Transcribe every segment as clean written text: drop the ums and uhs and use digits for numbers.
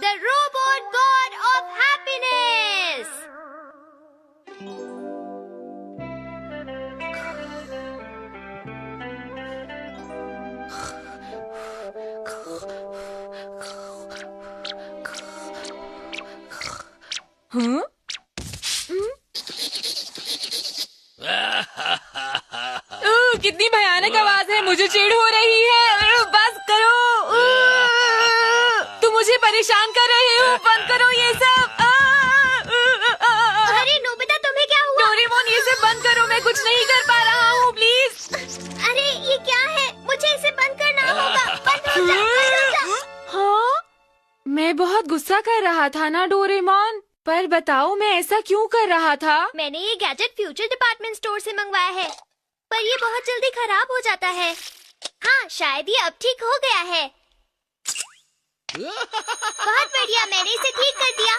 the robot god of happiness. हाँ? कितनी भयानक आवाज है, मुझे चिढ़ हो रही है। बस करो, तुम मुझे परेशान कर रहे हो, बंद करो ये सब। अरे नोबिता, तुम्हें क्या हुआ? डोरेमोन, ये सब बंद करो, मैं कुछ नहीं कर पा रहा हूँ, प्लीज। अरे ये क्या है? मुझे इसे बंद करना होगा। बंद हो जा, बंद हो जा। हाँ, मैं बहुत गुस्सा कर रहा था ना डोरेमोन, पर बताओ मैं ऐसा क्यों कर रहा था? मैंने ये गैजेट फ्यूचर डिपार्टमेंट स्टोर से मंगवाया है, पर ये बहुत जल्दी खराब हो जाता है। हाँ, शायद ये अब ठीक हो गया है। बहुत बढ़िया, मैंने इसे ठीक कर दिया।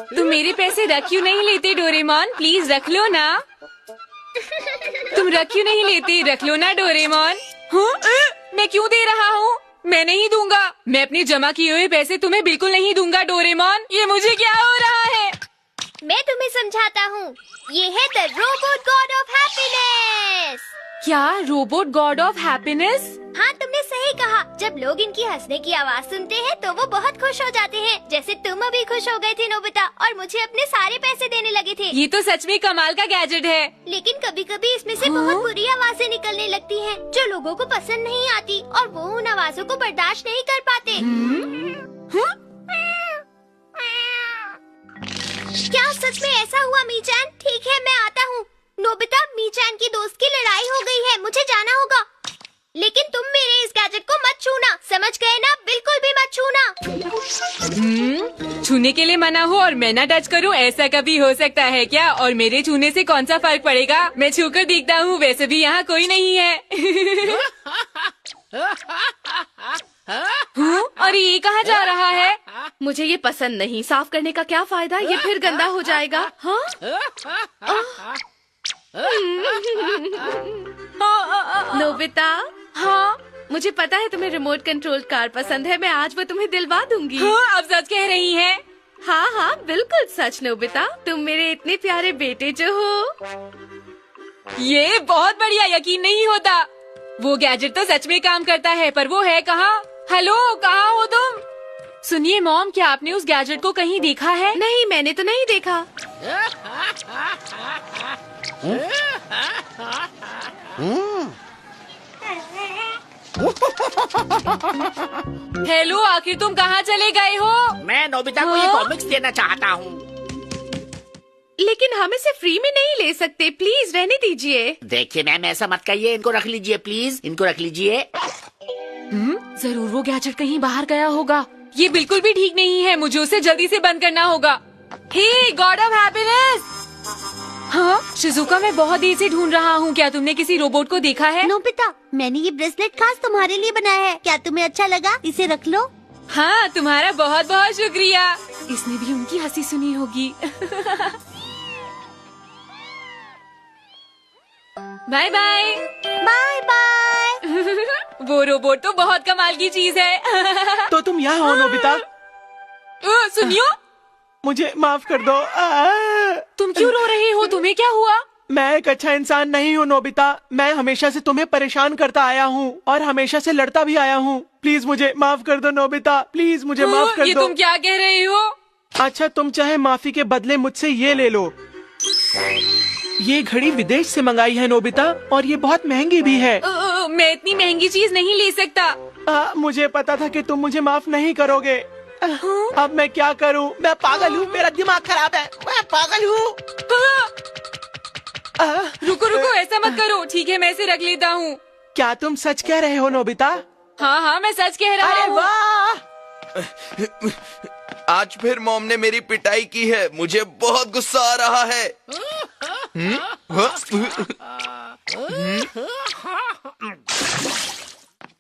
तुम मेरे पैसे रख क्यों नहीं लेते डोरेमोन? प्लीज रख लो ना। तुम रख क्यों नहीं लेते? रख लो ना डोरेमोन। मैं क्यों दे रहा हूँ? मैं नहीं दूंगा। मैं अपने जमा किए हुए पैसे तुम्हें बिल्कुल नहीं दूंगा डोरेमोन। ये मुझे क्या हो रहा है? मैं तुम्हें समझाता हूँ। ये है the robot God of happiness. क्या रोबोट गॉड ऑफ हैप्पीनेस? हाँ, तुमने सही कहा। जब लोग इनकी हंसने की आवाज सुनते हैं तो वो बहुत खुश हो जाते हैं, जैसे तुम अभी खुश हो गए थे नोबिता, और मुझे अपने सारे पैसे देने लगे थे। ये तो सच में कमाल का गैजेट है। लेकिन कभी कभी इसमें से बहुत बुरी आवाजें निकलने लगती हैं, जो लोगों को पसंद नहीं आती, और वो उन आवाजों को बर्दाश्त नहीं कर पाते। क्या सच में ऐसा हुआ मीचान? ठीक है, मैं आता हूँ। नोबिता, मीचान की दोस्त की लड़ाई हो गई है, मुझे जाना होगा। लेकिन तुम मेरे इस गैजेट को मत छूना, समझ गए ना? बिल्कुल भी मत छूना। छूने के लिए मना हो और मैं ना टच करूं, ऐसा कभी हो सकता है क्या? और मेरे छूने से कौन सा फर्क पड़ेगा? मैं छूकर देखता हूँ, वैसे भी यहाँ कोई नहीं है। और ये कहाँ जा रहा है? मुझे ये पसंद नहीं। साफ करने का क्या फायदा? ये फिर गंदा हो जाएगा। हाँ? नोबिता, हाँ, मुझे पता है तुम्हें रिमोट कंट्रोल कार पसंद है। मैं आज वो तुम्हें दिलवा दूंगी। हाँ, अब सच कह रही हैं। हाँ हाँ, बिल्कुल सच नोबिता। तुम मेरे इतने प्यारे बेटे जो हो। ये बहुत बढ़िया, यकीन नहीं होता। वो गैजेट तो सच में काम करता है, पर वो है कहाँ? हेलो, कहाँ हो तुम? सुनिए मॉम, क्या आपने उस गैजेट को कहीं देखा है? नहीं, मैंने तो नहीं देखा। हेलो, आखिर तुम कहाँ चले गए हो? मैं नोबिता को ये कॉमिक्स देना चाहता हूँ। लेकिन हम इसे फ्री में नहीं ले सकते, प्लीज रहने दीजिए। देखिए मैम, ऐसा मत कहिए। इनको रख लीजिए प्लीज, इनको रख लीजिए। जरूर वो गैजेट कहीं बाहर गया होगा। ये बिल्कुल भी ठीक नहीं है, मुझे उसे जल्दी से बंद करना होगा। हे गॉड ऑफ हैप्पीनेस! हाँ शिजुका, मैं बहुत देर से ढूंढ रहा हूँ। क्या तुमने किसी रोबोट को देखा है? नोबिता, मैंने ये ब्रेसलेट खास तुम्हारे लिए बनाया है। क्या तुम्हें अच्छा लगा? इसे रख लो। हाँ, तुम्हारा बहुत बहुत शुक्रिया। इसने भी उनकी हंसी सुनी होगी। Bye bye. Bye bye. वो रोबोट तो बहुत कमाल की चीज है। तो तुम यहाँ हो नोबिता? सुनियो, मुझे माफ कर दो। तुम क्यों रो रहे हो? तुम्हें क्या हुआ? मैं एक अच्छा इंसान नहीं हूँ नोबिता। मैं हमेशा से तुम्हें परेशान करता आया हूँ और हमेशा से लड़ता भी आया हूँ। प्लीज मुझे माफ कर दो नोबिता, प्लीज मुझे माफ कर ये दो। तुम क्या कह रहे हो? अच्छा, तुम चाहे माफी के बदले मुझसे ये ले लो। ये घड़ी विदेश से मंगाई है नोबिता, और ये बहुत महंगी भी है। मैं इतनी महंगी चीज नहीं ले सकता। मुझे पता था कि तुम मुझे माफ नहीं करोगे। अब मैं क्या करूं? मैं पागल हूँ, मेरा दिमाग खराब है, मैं पागल हूँ। रुको रुको, ऐसा मत करो। ठीक है, मैं इसे रख लेता हूँ। क्या तुम सच कह रहे हो नोबिता? हाँ हाँ, मैं सच कह रहा अरे हूँ। वाह! आज फिर मॉम ने मेरी पिटाई की है। मुझे बहुत गुस्सा आ रहा है।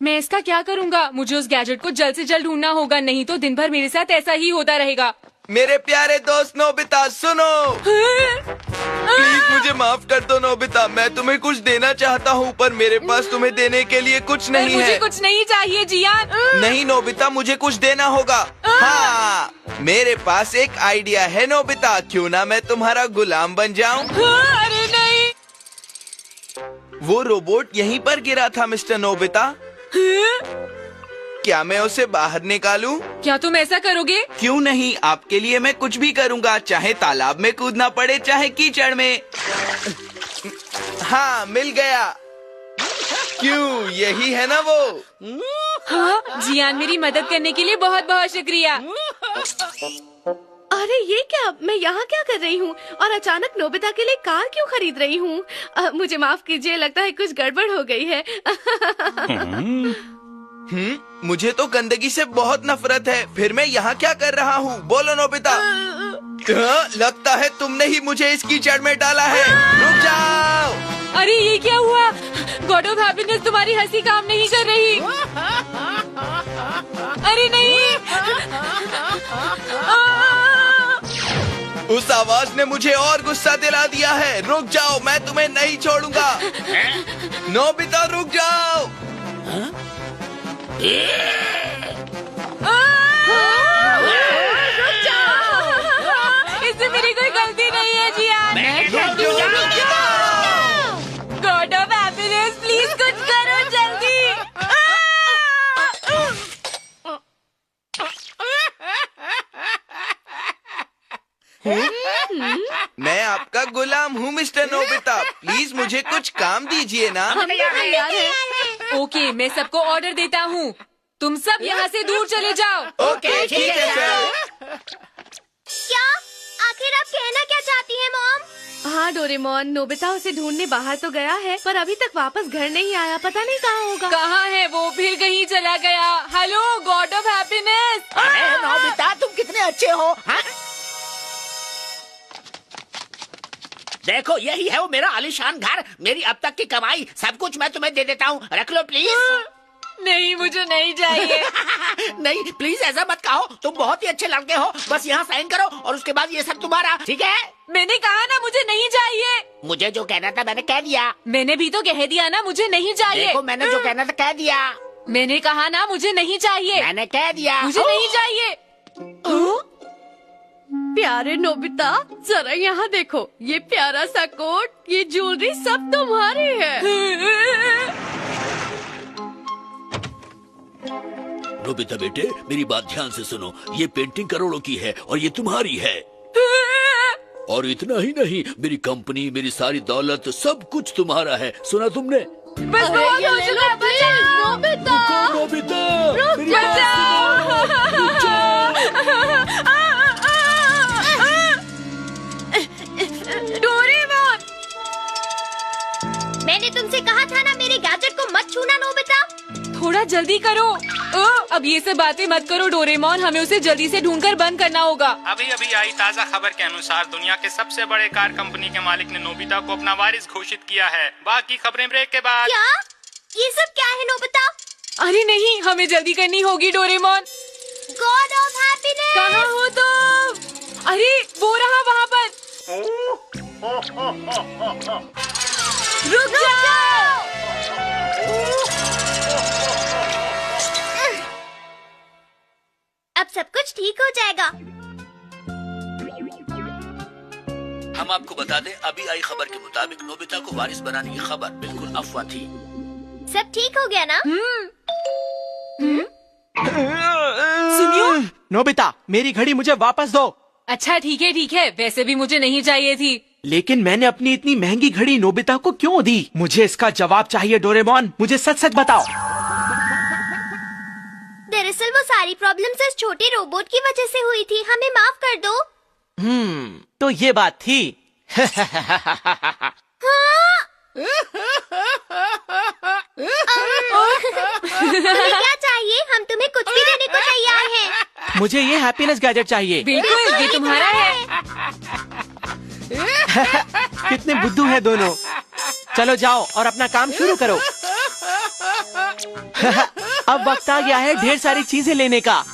मैं इसका क्या करूँगा? मुझे उस गैजेट को जल्द से जल्द ढूंढना होगा, नहीं तो दिन भर मेरे साथ ऐसा ही होता रहेगा। मेरे प्यारे दोस्त नोबिता सुनो, प्लीज मुझे माफ कर दो नोबिता। मैं तुम्हें कुछ देना चाहता हूँ पर मेरे पास तुम्हें देने के लिए कुछ नहीं मुझे है। कुछ नहीं चाहिए जियान। नहीं नोबिता, मुझे कुछ देना होगा। हाँ, मेरे पास एक आइडिया है नोबिता, क्यों ना मैं तुम्हारा गुलाम बन जाऊं? अरे नहीं। वो रोबोट यहीं पर गिरा था मिस्टर नोबिता, क्या मैं उसे बाहर निकालूं? क्या तुम ऐसा करोगे? क्यों नहीं, आपके लिए मैं कुछ भी करूंगा, चाहे तालाब में कूदना पड़े चाहे कीचड़ में। हाँ, मिल गया। क्यों, यही है ना वो? हाँ, जियान मेरी मदद करने के लिए बहुत बहुत शुक्रिया। अरे ये क्या, मैं यहाँ क्या कर रही हूँ और अचानक नोबिता के लिए कार क्यों खरीद रही हूँ? मुझे माफ कीजिए, लगता है कुछ गड़बड़ हो गई है। मुझे तो गंदगी से बहुत नफरत है, फिर मैं यहाँ क्या कर रहा हूँ? बोलो नोबिता। लगता है तुमने ही मुझे इस कीचड़ में डाला है। रुक जाओ। अरे ये क्या हुआ? गॉड ऑफ हैप्पीनेस, तुम्हारी हंसी काम नहीं कर रही। अरे नहीं। उस आवाज ने मुझे और गुस्सा दिला दिया है। रुक जाओ, मैं तुम्हें नहीं छोड़ूंगा। नोबिता रुक जाओ। इससे मेरी कोई गलती नहीं है जियान। गॉड ऑफ हैप्पीनेस, प्लीज कुछ करो जल्दी। मैं आपका गुलाम हूँ मिस्टर नोबिता, प्लीज मुझे कुछ काम दीजिए ना। ओके, मैं सबको ऑर्डर देता हूँ, तुम सब यहाँ से दूर चले जाओ। ओके, ठीक है सर। क्या? आखिर आप कहना क्या चाहती हैं मॉम? हाँ डोरेमोन, नोबिता उसे ढूंढने बाहर तो गया है पर अभी तक वापस घर नहीं आया, पता नहीं कहाँ होगा। कहाँ है वो? फिर कहीं चला गया। Hello God of happiness. अरे नोबिता, तुम कितने अच्छे हो। हाँ? देखो, यही है वो मेरा आलीशान घर, मेरी अब तक की कमाई, सब कुछ मैं तुम्हें दे देता हूँ, रख लो प्लीज। नहीं, मुझे नहीं चाहिए। नहीं प्लीज ऐसा मत कहो, तुम बहुत ही अच्छे लड़के हो। बस यहाँ साइन करो और उसके बाद ये सब तुम्हारा, ठीक है? मैंने कहा ना मुझे नहीं चाहिए। मुझे जो कहना था मैंने कह दिया। मैंने भी तो कह दिया ना मुझे नहीं चाहिए। देखो, मैंने जो कहना था कह दिया। मैंने कहा ना मुझे नहीं चाहिए। मैंने कह दिया मुझे नहीं चाहिए। प्यारे नोबिता, जरा यहाँ देखो, ये प्यारा सा कोट, ये ज्वेलरी सब तुम्हारी है। नोबिता बेटे, मेरी बात ध्यान से सुनो, ये पेंटिंग करोड़ों की है और ये तुम्हारी है। और इतना ही नहीं, मेरी कंपनी, मेरी सारी दौलत, सब कुछ तुम्हारा है। सुना तुमने? बस बहुत हो चुका है, बचाओ। नोबिता, नोबिता, मेरी बात सुनो। रुक जाओ। डोरेमोन, मैंने तुमसे कहा था ना मेरे गैजेट को मत छूना नोबिता। थोड़ा जल्दी करो। अब ये सब बातें मत करो डोरेमोन, हमें उसे जल्दी से ढूंढकर बंद करना होगा। अभी अभी आई ताज़ा खबर के अनुसार दुनिया के सबसे बड़े कार कंपनी के मालिक ने नोबिता को अपना वारिस घोषित किया है। बाकी खबरें ब्रेक के बाद। क्या? ये सब क्या है नोबिता? अरे नहीं, हमें जल्दी करनी होगी डोरेमोन। गॉड ऑफ हैप्पीनेस, कहाँ हो तुम? अरे वो रहा वहाँ पर। रुक जाओ। अब सब कुछ ठीक हो जाएगा। हम आपको बता दें, अभी आई खबर के मुताबिक नोबिता को वारिस बनाने की खबर बिल्कुल अफवाह थी। सब ठीक हो गया ना? सुनियो। नोबिता, मेरी घड़ी मुझे वापस दो। अच्छा ठीक है, वैसे भी मुझे नहीं चाहिए थी। लेकिन मैंने अपनी इतनी महंगी घड़ी नोबिता को क्यों दी? मुझे इसका जवाब चाहिए डोरेमोन, मुझे सच सच बताओ। दरअसल वो सारी प्रॉब्लम्स इस छोटे रोबोट की वजह से हुई थी, हमें माफ कर दो। तो ये बात थी। तुम्हें क्या चाहिए? हम तुम्हें कुछ भी देने को तैयार हैं। मुझे ये हैप्पीनेस गैजेट चाहिए। बिल्कुल, ये तुम्हारा है। कितने बुद्धू हैं दोनों। चलो जाओ और अपना काम शुरू करो। अब वक्त आ गया है ढेर सारी चीजें लेने का।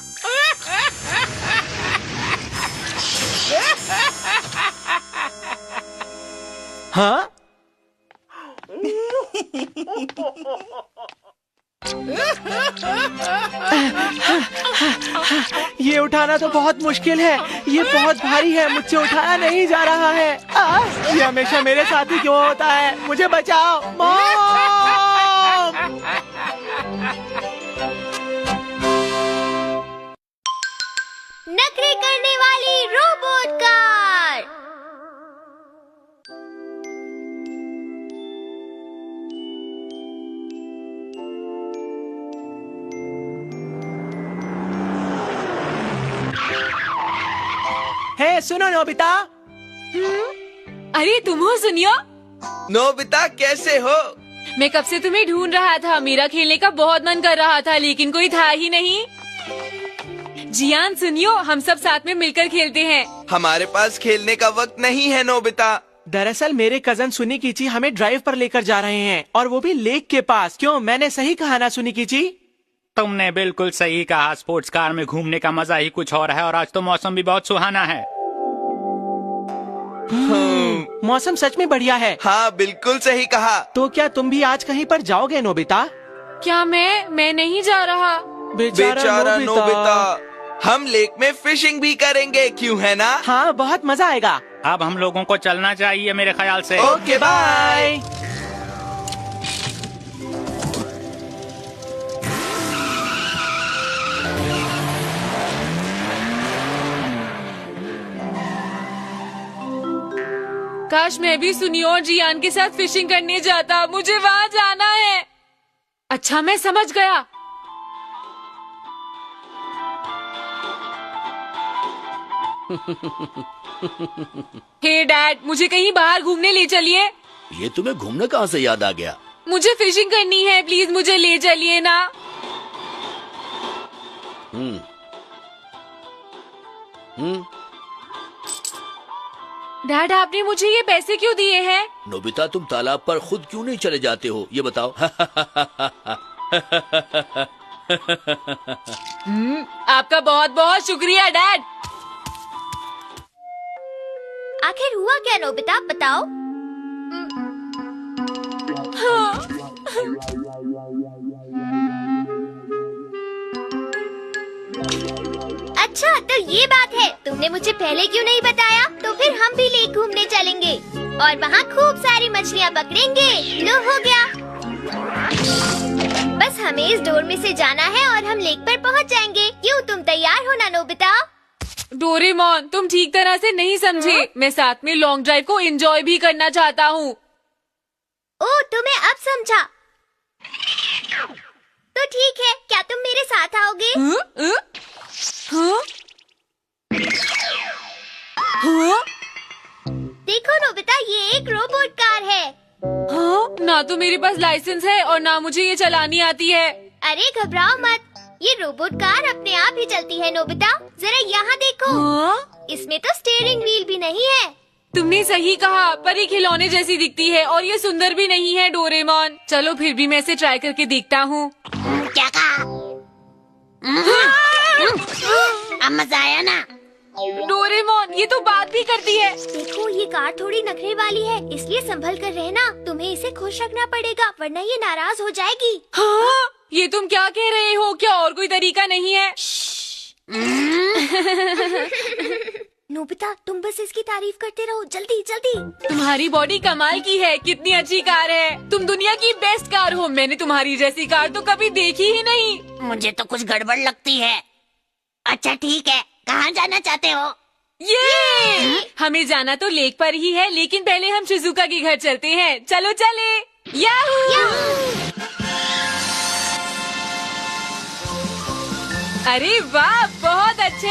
हाँ? ये उठाना तो बहुत मुश्किल है। ये बहुत भारी है, मुझसे उठाया नहीं जा रहा है। ये हमेशा मेरे साथ ही क्यों होता है? मुझे बचाओ मॉम! नखरे करने वाली रोबोट कार। हे सुनो नोबिता। अरे तुम हो सुनियो। नोबिता कैसे हो? मैं कब से तुम्हें ढूंढ रहा था। मेरा खेलने का बहुत मन कर रहा था लेकिन कोई था ही नहीं। जियान सुनियो, हम सब साथ में मिलकर खेलते हैं। हमारे पास खेलने का वक्त नहीं है नोबिता। दरअसल मेरे कजन सुनिकीची हमें ड्राइव पर लेकर जा रहे हैं, और वो भी लेक के पास। क्यों, मैंने सही कहा ना सुनिकीची? तुमने बिल्कुल सही कहा। स्पोर्ट्स कार में घूमने का मजा ही कुछ और है, और आज तो मौसम भी बहुत सुहाना है। मौसम सच में बढ़िया है। हाँ बिल्कुल सही कहा। तो क्या तुम भी आज कहीं पर जाओगे नोबिता? क्या मैं नहीं जा रहा। बेचारा नोबिता। हम लेक में फिशिंग भी करेंगे, क्यों है ना? हाँ, बहुत मजा आएगा। अब हम लोगों को चलना चाहिए मेरे ख्याल से। Okay bye. काश मैं भी सुनियो और जियान के साथ फिशिंग करने जाता। मुझे वहाँ जाना है। अच्छा, मैं समझ गया। हे डैड, मुझे कहीं बाहर घूमने ले चलिए। ये तुम्हें घूमने कहाँ से याद आ गया? मुझे फिशिंग करनी है, प्लीज मुझे ले चलिए ना। डैड, आपने मुझे ये पैसे क्यों दिए हैं? नोबिता, तुम तालाब पर खुद क्यों नहीं चले जाते हो, ये बताओ। आपका बहुत बहुत शुक्रिया डैड। आखिर हुआ क्या नोबिता, बताओ। अच्छा, तो ये बात है। तुमने मुझे पहले क्यों नहीं बताया? तो फिर हम भी लेक घूमने चलेंगे और वहाँ खूब सारी मछलियाँ पकड़ेंगे। लो, हो गया। बस हमें इस डोर में से जाना है और हम लेक पर पहुँच जाएंगे। क्यों, तुम तैयार हो ना नोबिता? डोरेमोन, तुम ठीक तरह से नहीं समझे। मैं साथ में लॉन्ग ड्राइव को एंजॉय भी करना चाहता हूँ। ओह, तुम्हें अब समझा। तो ठीक है, क्या तुम मेरे साथ आओगे? हाँ? हाँ? देखो नोबिता, ये एक रोबोट कार है। हाँ? ना तो मेरे पास लाइसेंस है और ना मुझे ये चलानी आती है। अरे घबराओ मत, ये रोबोट कार अपने आप ही चलती है नोबिता। जरा यहाँ देखो। हाँ? इसमें तो स्टीयरिंग व्हील भी नहीं है। तुमने सही कहा, पर ये खिलौने जैसी दिखती है और ये सुंदर भी नहीं है डोरेमोन। चलो फिर भी मैं इसे ट्राई करके देखता हूँ। क्या कहा? अब मजा आया ना? डोरेमोन, ये तो बात भी करती है। देखो, ये कार थोड़ी नखरे वाली है, इसलिए संभल कर रहना। तुम्हें इसे खुश रखना पड़ेगा, वरना ये नाराज हो जाएगी। हाँ? ये तुम क्या कह रहे हो? क्या और कोई तरीका नहीं है? नोबिता, तुम बस इसकी तारीफ करते रहो। जल्दी जल्दी। तुम्हारी बॉडी कमाल की है। कितनी अच्छी कार है। तुम दुनिया की बेस्ट कार हो। मैंने तुम्हारी जैसी कार तो कभी देखी ही नहीं। मुझे तो कुछ गड़बड़ लगती है। अच्छा ठीक है, कहाँ जाना चाहते हो? ये हमें जाना तो लेक पर ही है, लेकिन पहले हम शिजुका के घर चलते हैं। चलो चले। याहू! अरे वाह, बहुत अच्छे।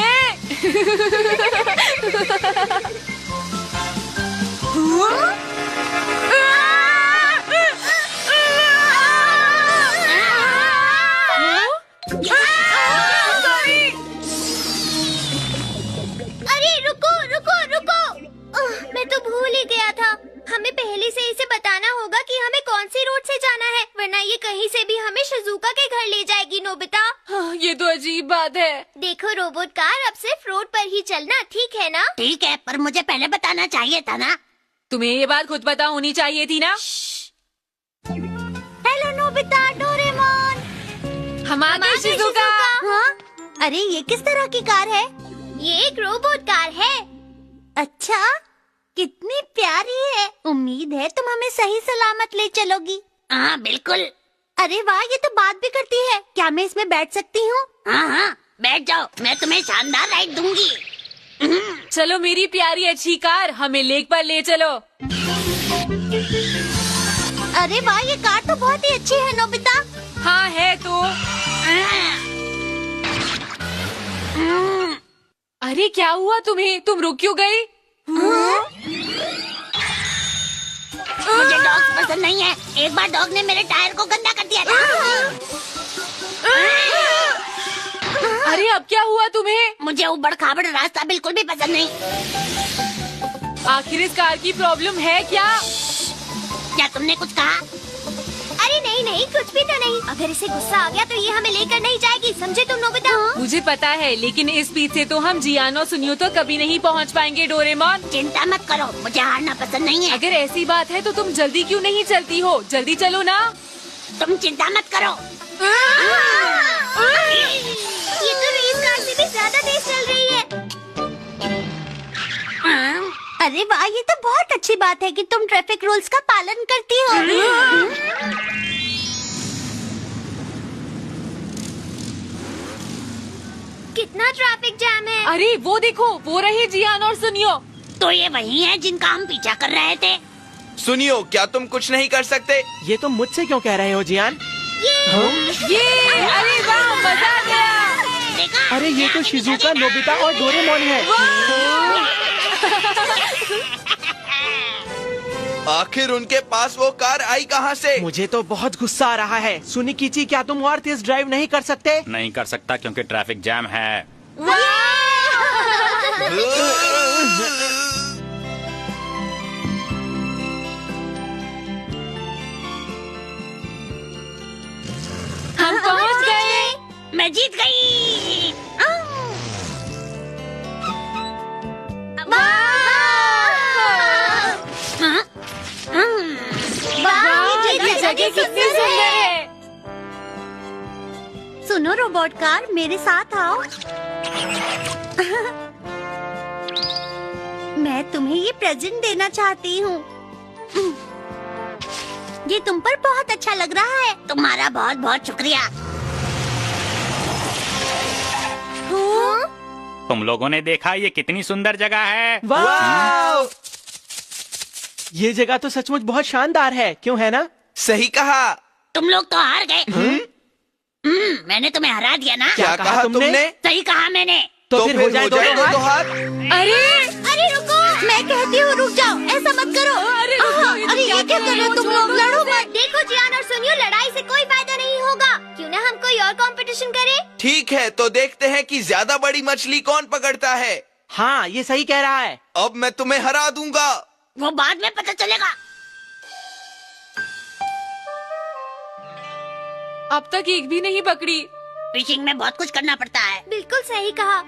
अरे रुको रुको रुको, मैं तो भूल ही गया था। हमें पहले से इसे बताना होगा कि हमें कौन सी रोड से जाना है, वरना ये कहीं से भी हमें शिजुका के घर ले जाएगी नोबिता। हाँ, ये तो अजीब बात है। देखो रोबोट कार, अब सिर्फ रोड पर ही चलना, ठीक है ना? ठीक है, पर मुझे पहले बताना चाहिए था ना। तुम्हें ये बात खुद पता होनी चाहिए थी ना। Hello Nobita, Doraemon. हम आ गए शिजुका। हाँ? अरे ये किस तरह की कार है? ये एक रोबोट कार है। अच्छा, कितनी प्यारी है। उम्मीद है तुम हमें सही सलामत ले चलोगी। हाँ बिल्कुल। अरे वाह, ये तो बात भी करती है। क्या मैं इसमें बैठ सकती हूँ? हाँ हाँ बैठ जाओ, मैं तुम्हें शानदार राइड दूंगी। चलो मेरी प्यारी अच्छी कार, हमें लेक पर ले चलो। अरे वाह, ये कार तो बहुत ही अच्छी है नोबिता। हाँ है तो। अरे क्या हुआ तुम्हें, तुम रुक क्यों गई? मुझे डॉग्स पसंद नहीं है। एक बार डॉग ने मेरे टायर को गंदा कर दिया था। अरे अब क्या हुआ तुम्हें? मुझे उबड़ खाबड़ रास्ता बिल्कुल भी पसंद नहीं। आखिर इस कार की प्रॉब्लम है क्या? क्या तुमने कुछ कहा? अरे नहीं नहीं, कुछ भी तो नहीं। अगर इसे गुस्सा आ गया तो ये हमें लेकर नहीं जाएगी, समझे तुम नोबिता? मुझे पता है, लेकिन इस स्पीड से तो हम जियान और सुनियो तो कभी नहीं पहुंच पाएंगे डोरेमोन। चिंता मत करो, मुझे हारना पसंद नहीं है। अगर ऐसी बात है तो तुम जल्दी क्यों नहीं चलती हो? जल्दी चलो ना। तुम चिंता मत करो। ये तो रेस कार से भी ज्यादा तेज चल रही है। अरे वाह, ये तो बहुत अच्छी बात है कि तुम ट्रैफिक रूल्स का पालन करती हो। कितना ट्रैफिक जैम है। अरे वो देखो, वो रहे जियान और सुनियो। तो ये वही है जिनका हम पीछा कर रहे थे। सुनियो, क्या तुम कुछ नहीं कर सकते? ये तुम मुझसे क्यों कह रहे हो जियान? ये अरे वाह, मजा आ गया। देखा? अरे ये तो शिजुका, नोबिता और डोरेमोन है। आखिर उनके पास वो कार आई कहाँ से? मुझे तो बहुत गुस्सा आ रहा है। सुनिकिची, क्या तुम और तेज ड्राइव नहीं कर सकते? नहीं कर सकता क्योंकि ट्रैफिक जैम है। हम पहुंच गए। मैं जीत गई। ये जगह कितनी सुंदर है। सुनो रोबोट कार, मेरे साथ आओ। मैं तुम्हें ये प्रेजेंट देना चाहती हूँ। ये तुम पर बहुत अच्छा लग रहा है। तुम्हारा बहुत बहुत शुक्रिया। तुम लोगों ने देखा ये कितनी सुंदर जगह है। वाह! ये जगह तो सचमुच बहुत शानदार है, क्यों है ना? सही कहा। तुम लोग तो हार गए। मैंने तुम्हें हरा दिया ना। क्या कहा तुमने? सही कहा मैंने। तो फिर हो जाए दो हाथ। अरे रुको, मैं कहती हूँ रुक जाओ, ऐसा मत करो। अरे ये क्या कर रहे हो तुम लोग? लड़ो मत। देखो जियान और सुनियो, लड़ाई से कोई फायदा नहीं होगा। क्यों ना हम कोई और कंपटीशन करें? ठीक है, तो देखते हैं कि ज्यादा बड़ी मछली कौन पकड़ता है। हाँ, ये सही कह रहा है। अब मैं तुम्हें हरा दूंगा। वो बाद में पता चलेगा। अब तक एक भी नहीं पकड़ी। फिशिंग में बहुत कुछ करना पड़ता है। बिल्कुल सही कहा।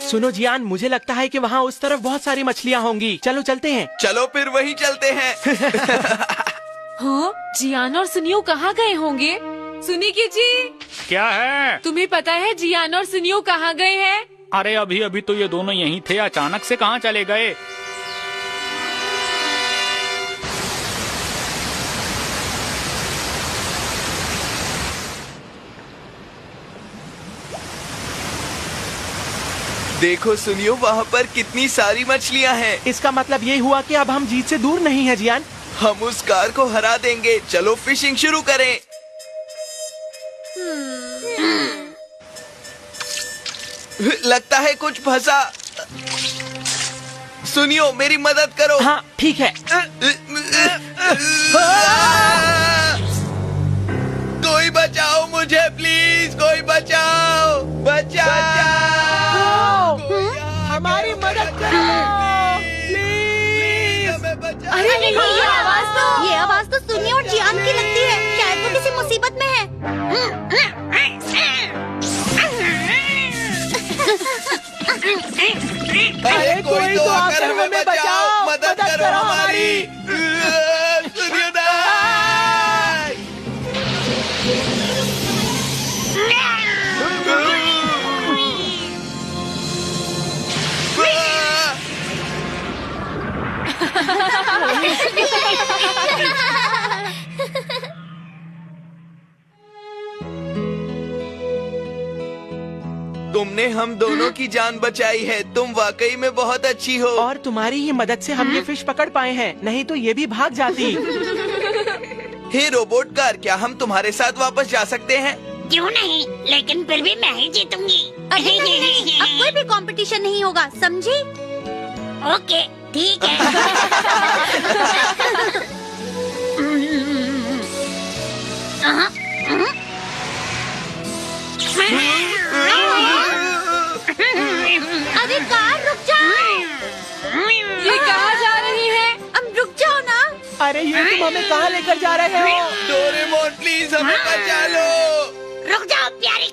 सुनो जियान, मुझे लगता है कि वहाँ उस तरफ बहुत सारी मछलियाँ होंगी। चलो चलते हैं। चलो फिर वहीं चलते हैं। हाँ, जियान और सुनियो कहाँ गए होंगे? सुनिकिची, क्या है? तुम्हें पता है जियान और सुनियो कहाँ गए हैं? अरे अभी अभी तो ये दोनों यहीं थे, अचानक से कहाँ चले गए? देखो सुनियो, वहाँ पर कितनी सारी मछलियाँ हैं। इसका मतलब ये हुआ कि अब हम जीत से दूर नहीं है जियान। हम उस कार को हरा देंगे। चलो फिशिंग शुरू करें। लगता है कुछ फंसा। सुनियो, मेरी मदद करो। हाँ ठीक है। कोई बचाओ मुझे, प्लीज कोई बचाओ। बचाओ, हमारी मदद करो प्लीज। अरे नहीं, ये आवाज तो सुनियो और जियान की लगती है। शायद वो किसी मुसीबत में है। अरे कोई तो आकर हमें बचाओ, मदद तुमने हम दोनों की जान बचाई है। तुम वाकई में बहुत अच्छी हो। और तुम्हारी ही मदद से हम ये फिश पकड़ पाए हैं, नहीं तो ये भी भाग जाती। हे रोबोट कार, क्या हम तुम्हारे साथ वापस जा सकते हैं? क्यों नहीं, लेकिन फिर भी मैं ही जीतूंगी। अरे नहीं, अब कोई भी कंपटीशन नहीं होगा, समझी? ओके, ठीक है। अरे कार रुक जाओ। ये कहाँ जा रही है? अब रुक जाओ ना। अरे ये तुम हमें कहाँ लेकर जा रहे हो? डोरेमोन प्लीज हमें बचा लो। रुक जाओ प्यारी